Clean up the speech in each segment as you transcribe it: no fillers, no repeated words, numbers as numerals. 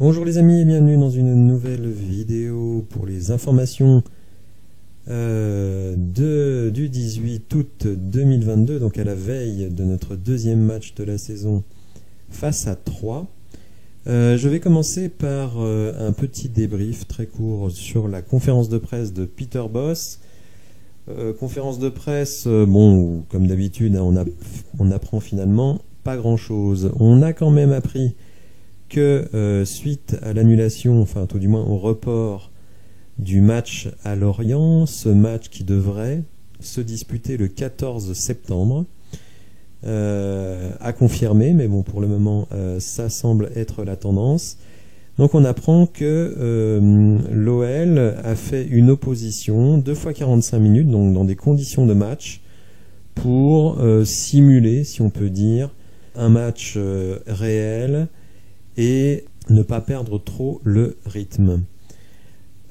Bonjour les amis et bienvenue dans une nouvelle vidéo pour les informations du 18 août 2022, donc à la veille de notre deuxième match de la saison face à Troyes. Je vais commencer par un petit débrief très court sur la conférence de presse de Peter Bosz. Conférence de presse, où, comme d'habitude, on apprend finalement pas grand-chose. On a quand même appris que suite à l'annulation, enfin tout du moins au report du match à Lorient, ce match qui devrait se disputer le 14 septembre, à confirmer, mais bon, pour le moment ça semble être la tendance. Donc on apprend que l'OL a fait une opposition 2 fois 45 minutes, donc dans des conditions de match, pour simuler, si on peut dire, un match réel et ne pas perdre trop le rythme.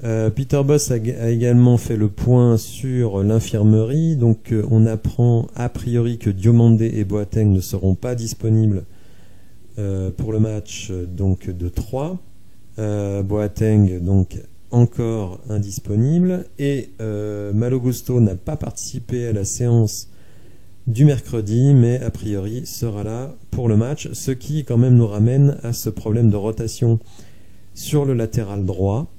Peter Bosz a également fait le point sur l'infirmerie. Donc on apprend a priori que Diomandé et Boateng ne seront pas disponibles pour le match donc de Troyes. Boateng donc encore indisponible et Malo Gusto n'a pas participé à la séance du mercredi, mais a priori sera là pour le match, ce qui quand même nous ramène à ce problème de rotation sur le latéral droit,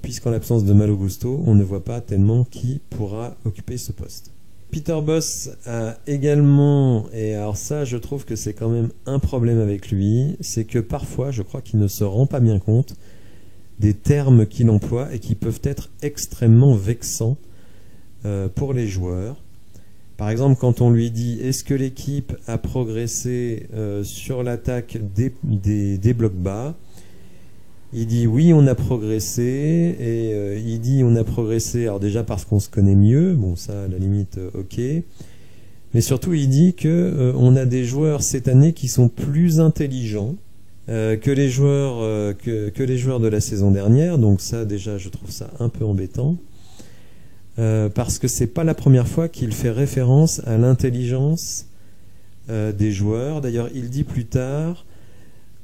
puisqu'en l'absence de Malo Gusto, on ne voit pas tellement qui pourra occuper ce poste. Peter Bosz a également, et alors ça je trouve que c'est quand même un problème avec lui, c'est que parfois je crois qu'il ne se rend pas bien compte des termes qu'il emploie et qui peuvent être extrêmement vexants pour les joueurs. Par exemple, quand on lui dit « Est-ce que l'équipe a progressé sur l'attaque des blocs bas ?» Il dit « Oui, on a progressé. » Et il dit « On a progressé, alors déjà parce qu'on se connaît mieux. » Bon, ça, à la limite, ok. Mais surtout, il dit que on a des joueurs cette année qui sont plus intelligents que les joueurs de la saison dernière. Donc ça, déjà, je trouve ça un peu embêtant. Parce que c'est pas la première fois qu'il fait référence à l'intelligence des joueurs. D'ailleurs, il dit plus tard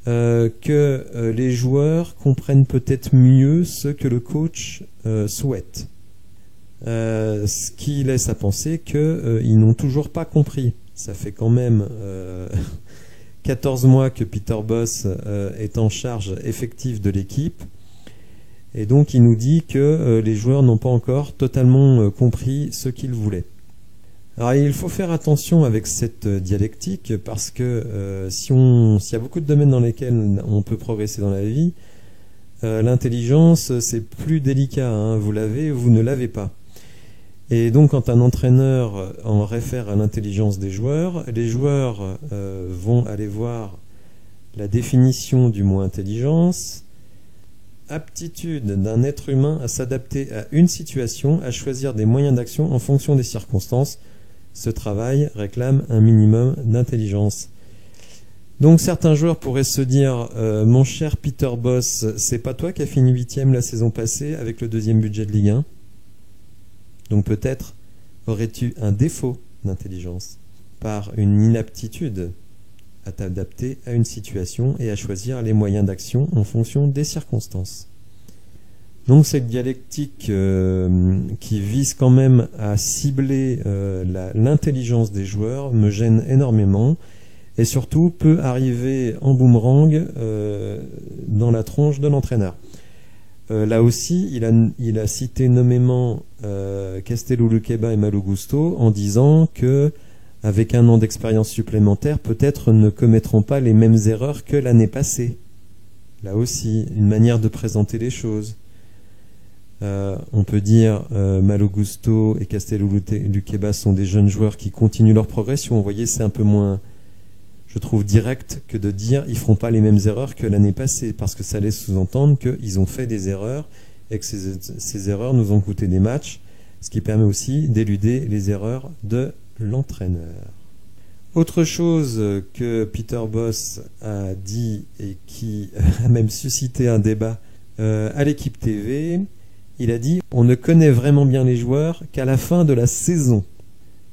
que les joueurs comprennent peut-être mieux ce que le coach souhaite. Ce qui laisse à penser qu'ils n'ont toujours pas compris. Ça fait quand même 14 mois que Peter Bosz est en charge effective de l'équipe. Et donc il nous dit que les joueurs n'ont pas encore totalement compris ce qu'ils voulaient. Alors il faut faire attention avec cette dialectique parce que s'il y a beaucoup de domaines dans lesquels on peut progresser dans la vie, l'intelligence c'est plus délicat, hein, vous l'avez ou vous ne l'avez pas. Et donc quand un entraîneur en réfère à l'intelligence des joueurs, les joueurs vont aller voir la définition du mot intelligence. Aptitude d'un être humain à s'adapter à une situation, à choisir des moyens d'action en fonction des circonstances. Ce travail réclame un minimum d'intelligence. Donc certains joueurs pourraient se dire mon cher Peter Bosz, c'est pas toi qui as fini 8e la saison passée avec le 2e budget de Ligue 1. Donc peut-être aurais-tu un défaut d'intelligence par une inaptitude à t'adapter à une situation et à choisir les moyens d'action en fonction des circonstances. Donc cette dialectique qui vise quand même à cibler l'intelligence des joueurs me gêne énormément et surtout peut arriver en boomerang dans la tronche de l'entraîneur. Là aussi, il a cité nommément Castello Luqueba et Malo Gusto en disant que avec un an d'expérience supplémentaire, peut-être ne commettront pas les mêmes erreurs que l'année passée. Là aussi, une manière de présenter les choses. On peut dire Malo Gusto et Castello Luqueba sont des jeunes joueurs qui continuent leur progression. Vous voyez, c'est un peu moins, je trouve, direct que de dire ils feront pas les mêmes erreurs que l'année passée, parce que ça laisse sous-entendre qu'ils ont fait des erreurs et que ces erreurs nous ont coûté des matchs, ce qui permet aussi d'éluder les erreurs de l'entraîneur. Autre chose que Peter Bosz a dit et qui a même suscité un débat à l'équipe TV, il a dit on ne connaît vraiment bien les joueurs qu'à la fin de la saison.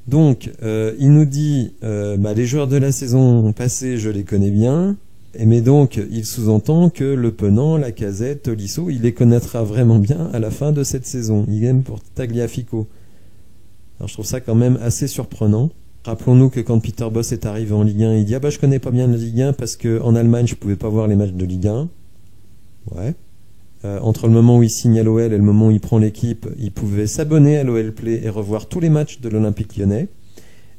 Donc il nous dit les joueurs de la saison passée je les connais bien, Mais donc, il sous-entend que Le Penant, Lacazette, Tolisso, il les connaîtra vraiment bien à la fin de cette saison. Idem pour Tagliafico. Alors je trouve ça quand même assez surprenant. Rappelons-nous que quand Peter Bosz est arrivé en Ligue 1, il dit « Ah bah je connais pas bien la Ligue 1 parce qu'en Allemagne je pouvais pas voir les matchs de Ligue 1. » Ouais. Entre le moment où il signe à l'OL et le moment où il prend l'équipe, il pouvait s'abonner à l'OL Play et revoir tous les matchs de l'Olympique Lyonnais.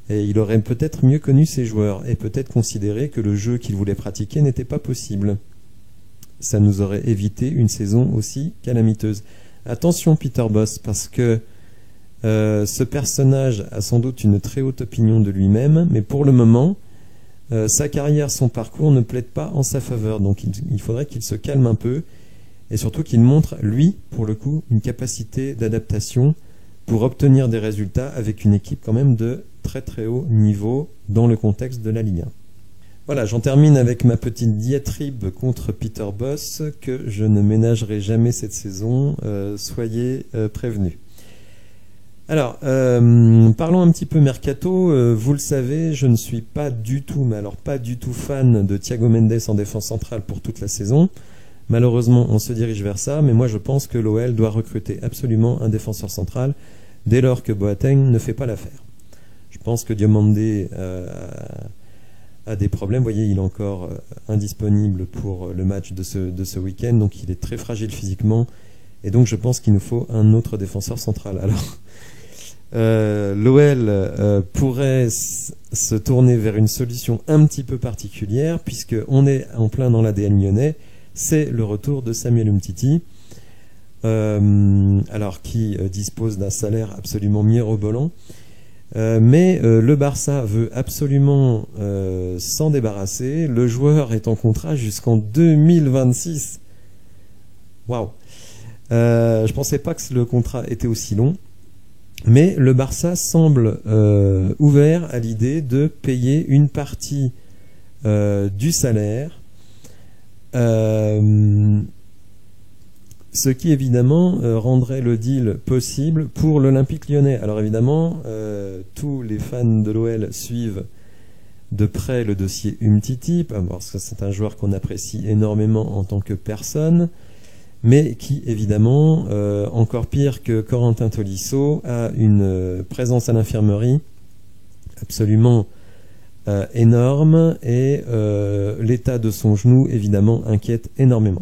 Et il aurait peut-être mieux connu ses joueurs et peut-être considéré que le jeu qu'il voulait pratiquer n'était pas possible. Ça nous aurait évité une saison aussi calamiteuse. Attention Peter Bosz, parce que ce personnage a sans doute une très haute opinion de lui-même, mais pour le moment, sa carrière, son parcours ne plaident pas en sa faveur. Donc il faudrait qu'il se calme un peu et surtout qu'il montre, lui, pour le coup, une capacité d'adaptation pour obtenir des résultats avec une équipe quand même de très très haut niveau dans le contexte de la Ligue 1. Voilà, j'en termine avec ma petite diatribe contre Peter Bosz que je ne ménagerai jamais cette saison, soyez prévenus. Alors, parlons un petit peu mercato. Vous le savez, je ne suis pas du tout, mais alors pas du tout fan de Thiago Mendes en défense centrale pour toute la saison. Malheureusement, on se dirige vers ça, mais moi je pense que l'OL doit recruter absolument un défenseur central dès lors que Boateng ne fait pas l'affaire. Je pense que Diomandé a des problèmes. Vous voyez, il est encore indisponible pour le match de ce week-end, donc il est très fragile physiquement. Et donc je pense qu'il nous faut un autre défenseur central. Alors, l'OL pourrait se tourner vers une solution un petit peu particulière, puisqu'on est en plein dans l'ADN lyonnais. C'est le retour de Samuel Umtiti, alors qui dispose d'un salaire absolument mirobolant. Mais le Barça veut absolument s'en débarrasser. Le joueur est en contrat jusqu'en 2026. Waouh! Je pensais pas que le contrat était aussi long. Mais le Barça semble ouvert à l'idée de payer une partie du salaire. Ce qui évidemment rendrait le deal possible pour l'Olympique Lyonnais. Alors évidemment, tous les fans de l'OL suivent de près le dossier Umtiti, parce que c'est un joueur qu'on apprécie énormément en tant que personne, mais qui évidemment, encore pire que Corentin Tolisso, a une présence à l'infirmerie absolument énorme, et l'état de son genou évidemment inquiète énormément.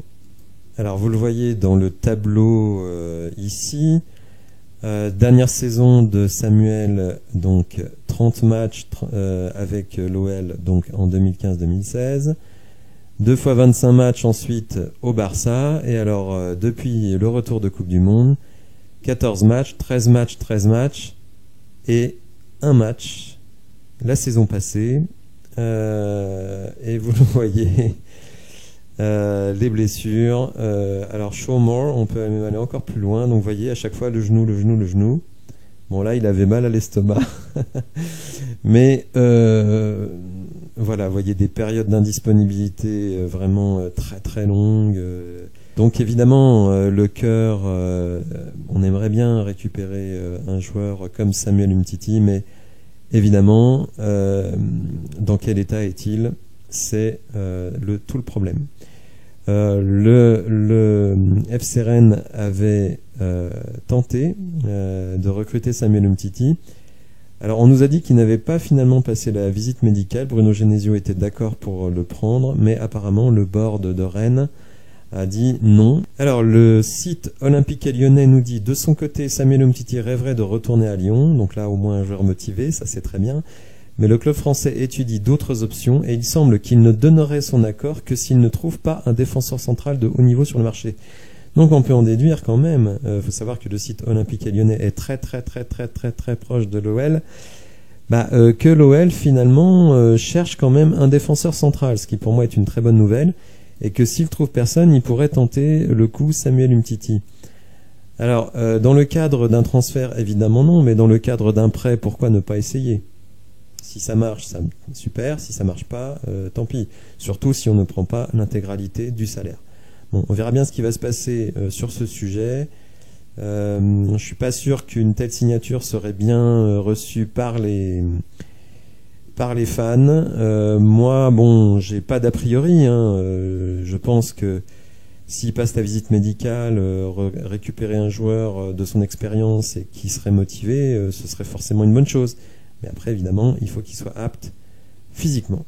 Alors vous le voyez dans le tableau ici, dernière saison de Samuel, donc 30 matchs avec l'OL donc en 2015-2016, 2 fois 25 matchs ensuite au Barça, et alors depuis le retour de Coupe du Monde, 14 matchs, 13 matchs, 13 matchs, et un match la saison passée, et vous le voyez, les blessures. Alors Shawmore, on peut même aller encore plus loin, donc vous voyez à chaque fois le genou, le genou, le genou. Bon là il avait mal à l'estomac, mais voilà, vous voyez des périodes d'indisponibilité vraiment très très longues. Donc évidemment le cœur, on aimerait bien récupérer un joueur comme Samuel Umtiti, mais évidemment, dans quel état est-il? C'est tout le problème. Le FC Rennes avait tenté de recruter Samuel Umtiti. Alors on nous a dit qu'il n'avait pas finalement passé la visite médicale. Bruno Genesio était d'accord pour le prendre, mais apparemment le board de Rennes a dit non. Alors le site olympique lyonnais nous dit de son côté Samuel Umtiti rêverait de retourner à Lyon, donc là au moins un joueur motivé, ça c'est très bien. Mais le club français étudie d'autres options et il semble qu'il ne donnerait son accord que s'il ne trouve pas un défenseur central de haut niveau sur le marché. Donc on peut en déduire quand même, faut savoir que le site olympique lyonnais est très proche de l'OL, que l'OL finalement cherche quand même un défenseur central, ce qui pour moi est une très bonne nouvelle, et que s'il trouve personne, il pourrait tenter le coup Samuel Umtiti. Alors dans le cadre d'un transfert, évidemment non, mais dans le cadre d'un prêt, pourquoi ne pas essayer? Si ça marche, super. Si ça marche pas, tant pis. Surtout si on ne prend pas l'intégralité du salaire. Bon, on verra bien ce qui va se passer sur ce sujet. Je suis pas sûr qu'une telle signature serait bien reçue par les par les fans. Moi, bon, j'ai pas d'a priori. Je pense que s'il passe la visite médicale, récupérer un joueur de son expérience et qui serait motivé, ce serait forcément une bonne chose. Mais après, évidemment, il faut qu'il soit apte physiquement.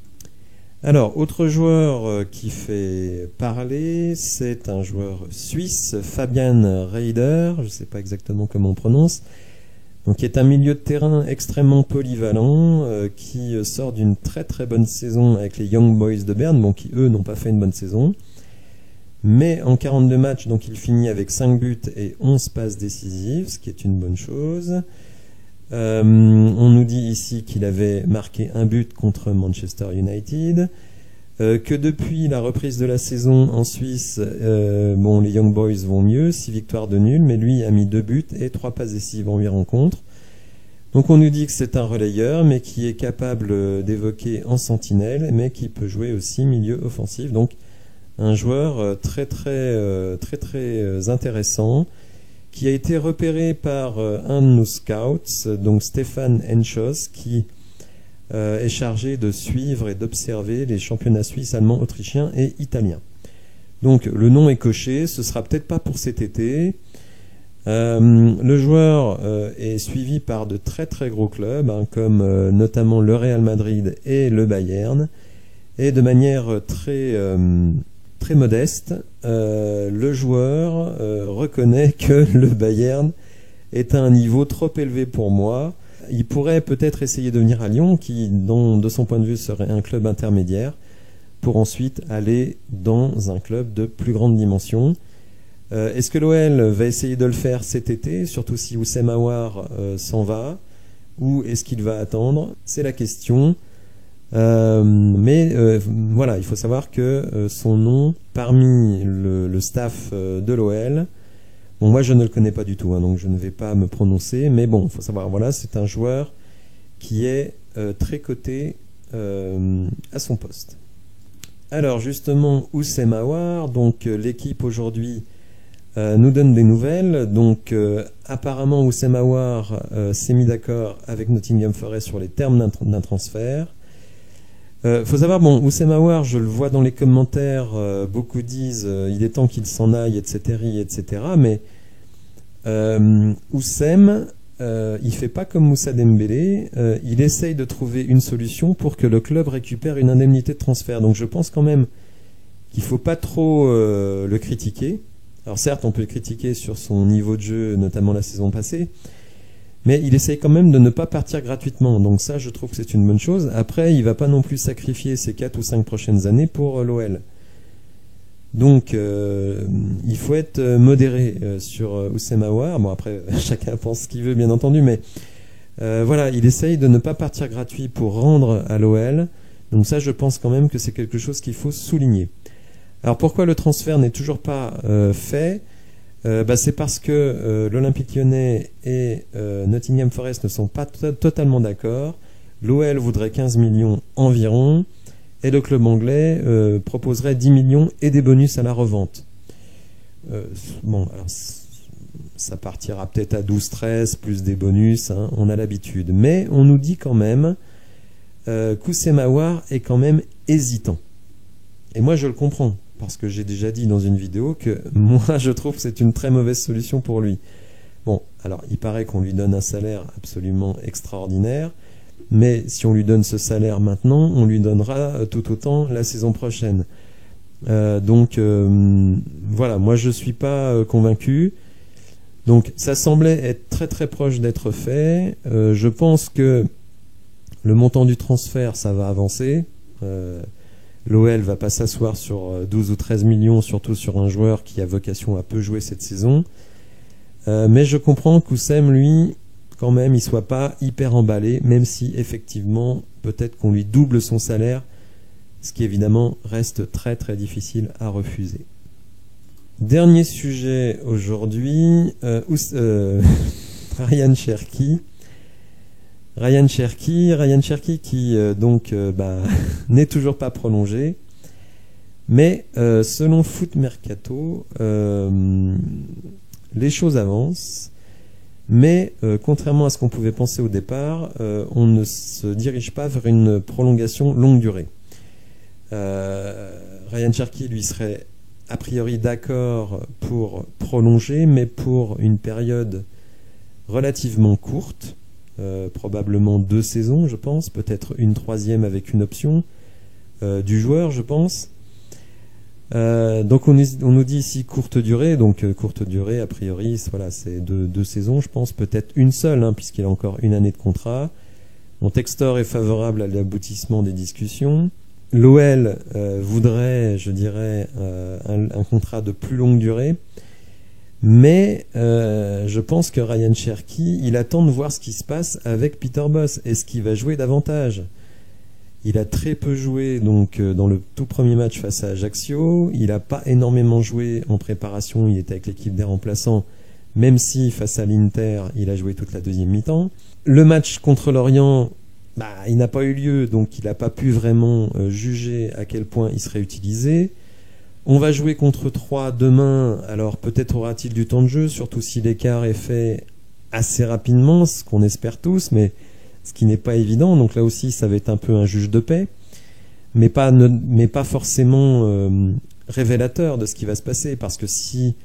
Alors, autre joueur qui fait parler, c'est un joueur suisse, Fabian Reider, je ne sais pas exactement comment on prononce, donc qui est un milieu de terrain extrêmement polyvalent, qui sort d'une très très bonne saison avec les Young Boys de Berne, bon, qui eux n'ont pas fait une bonne saison. Mais en 42 matchs, donc il finit avec 5 buts et 11 passes décisives, ce qui est une bonne chose. On nous dit ici qu'il avait marqué un but contre Manchester United, que depuis la reprise de la saison en Suisse, bon, les Young Boys vont mieux, 6 victoires de nul, mais lui a mis 2 buts et 3 passes décisives en 8 rencontres. Donc on nous dit que c'est un relayeur, mais qui est capable d'évoquer en sentinelle, mais qui peut jouer aussi milieu offensif. Donc un joueur très intéressant, qui a été repéré par un de nos scouts, donc Stéphane Henschos, qui est chargé de suivre et d'observer les championnats suisses, allemands, autrichiens et italiens. Donc le nom est coché, ce sera peut-être pas pour cet été. Le joueur est suivi par de très gros clubs, comme notamment le Real Madrid et le Bayern, et de manière très modeste, le joueur reconnaît que le Bayern est à un niveau trop élevé pour moi. Il pourrait peut-être essayer de venir à Lyon, qui, de son point de vue, serait un club intermédiaire, pour ensuite aller dans un club de plus grande dimension. Est-ce que l'OL va essayer de le faire cet été, surtout si Oussem Aouar s'en va, ou est-ce qu'il va attendre? C'est la question. Voilà, il faut savoir que son nom parmi le staff de l'OL, bon, moi je ne le connais pas du tout, donc je ne vais pas me prononcer, mais bon, il faut savoir, voilà, c'est un joueur qui est très coté à son poste. Alors justement, Oussem Aouar, donc l'équipe aujourd'hui nous donne des nouvelles. Donc apparemment Oussem Aouar s'est mis d'accord avec Nottingham Forest sur les termes d'un transfert. Faut savoir, bon, Oussem Aouar, je le vois dans les commentaires, beaucoup disent il est temps qu'il s'en aille, etc. Mais Oussem, il fait pas comme Moussa Dembélé, il essaye de trouver une solution pour que le club récupère une indemnité de transfert. Donc je pense quand même qu'il faut pas trop le critiquer. Alors certes, on peut le critiquer sur son niveau de jeu, notamment la saison passée, mais il essaye quand même de ne pas partir gratuitement. Donc ça, je trouve que c'est une bonne chose. Après, il ne va pas non plus sacrifier ses 4 ou 5 prochaines années pour l'OL. Donc, il faut être modéré sur Oussem Aouar. Bon, après, chacun pense ce qu'il veut, bien entendu, mais voilà, il essaye de ne pas partir gratuit pour rendre à l'OL. Donc ça, je pense quand même que c'est quelque chose qu'il faut souligner. Alors, pourquoi le transfert n'est toujours pas fait ? C'est parce que l'Olympique Lyonnais et Nottingham Forest ne sont pas totalement d'accord. L'OL voudrait 15 millions environ et le club anglais proposerait 10 millions et des bonus à la revente. Bon, alors, ça partira peut-être à 12-13 plus des bonus, on a l'habitude. Mais on nous dit quand même qu'Oussem Aouar est quand même hésitant. Et moi je le comprends. Parce que j'ai déjà dit dans une vidéo que moi je trouve que c'est une très mauvaise solution pour lui. Bon, alors il paraît qu'on lui donne un salaire absolument extraordinaire, mais si on lui donne ce salaire maintenant, on lui donnera tout autant la saison prochaine. Voilà, moi je suis pas convaincu. Donc ça semblait être très proche d'être fait. Je pense que le montant du transfert, ça va avancer. L'OL va pas s'asseoir sur 12 ou 13 millions, surtout sur un joueur qui a vocation à peu jouer cette saison. Mais je comprends qu'Oussem, lui, quand même, il soit pas hyper emballé, même si effectivement, peut-être qu'on lui double son salaire, ce qui évidemment reste très difficile à refuser. Dernier sujet aujourd'hui, Ryan Cherki. Ryan Cherki qui n'est toujours pas prolongé, mais selon Foot Mercato, les choses avancent Mais contrairement à ce qu'on pouvait penser au départ, on ne se dirige pas vers une prolongation longue durée. Ryan Cherky, lui, serait a priori d'accord pour prolonger, mais pour une période relativement courte, probablement 2 saisons, je pense, peut-être une 3e avec une option du joueur, je pense. Donc on nous dit ici courte durée, donc courte durée a priori voilà, c'est 2 saisons, je pense, peut-être une seule, hein, puisqu'il a encore une année de contrat. Mon Textor est favorable à l'aboutissement des discussions. L'OL voudrait, je dirais, un contrat de plus longue durée, mais je pense que Ryan Cherky, il attend de voir ce qui se passe avec Peter Bosz. Est-ce qu'il va jouer davantage? Il a très peu joué donc dans le tout premier match face à Ajaccio. Il n'a pas énormément joué en préparation. Il était avec l'équipe des remplaçants, même si face à l'Inter, il a joué toute la deuxième mi-temps. Le match contre l'Orient, il n'a pas eu lieu, donc il n'a pas pu vraiment juger à quel point il serait utilisé. On va jouer contre 3 demain, alors peut-être aura-t-il du temps de jeu, surtout si l'écart est fait assez rapidement, ce qu'on espère tous, mais ce qui n'est pas évident. Donc là aussi, ça va être un peu un juge de paix, mais pas forcément révélateur de ce qui va se passer, parce que si,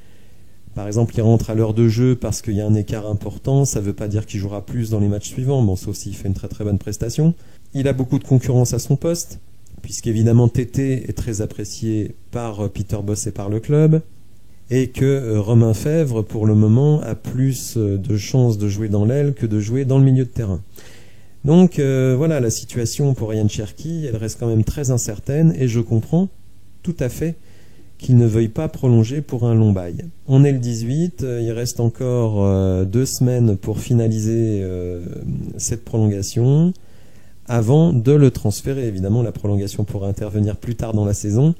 par exemple, il rentre à l'heure de jeu parce qu'il y a un écart important, ça ne veut pas dire qu'il jouera plus dans les matchs suivants, bon, sauf s'il fait une très très bonne prestation. Il a beaucoup de concurrence à son poste, puisqu'évidemment Tété est très apprécié par Peter Bosz et par le club, et que Romain Fèvre, pour le moment, a plus de chances de jouer dans l'aile que de jouer dans le milieu de terrain. Donc voilà, la situation pour Ryan Cherky, elle reste quand même très incertaine, et je comprends tout à fait qu'il ne veuille pas prolonger pour un long bail. On est le 18, il reste encore 2 semaines pour finaliser cette prolongation, avant de le transférer. Évidemment, la prolongation pourra intervenir plus tard dans la saison,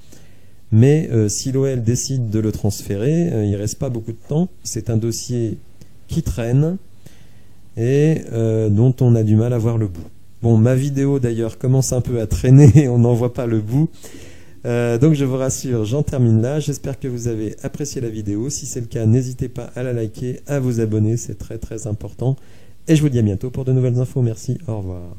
mais si l'OL décide de le transférer, il ne reste pas beaucoup de temps. C'est un dossier qui traîne et dont on a du mal à voir le bout. Bon, ma vidéo d'ailleurs commence un peu à traîner, on n'en voit pas le bout. Donc je vous rassure, j'en termine là. J'espère que vous avez apprécié la vidéo. Si c'est le cas, n'hésitez pas à la liker, à vous abonner, c'est très très important. Et je vous dis à bientôt pour de nouvelles infos. Merci, au revoir.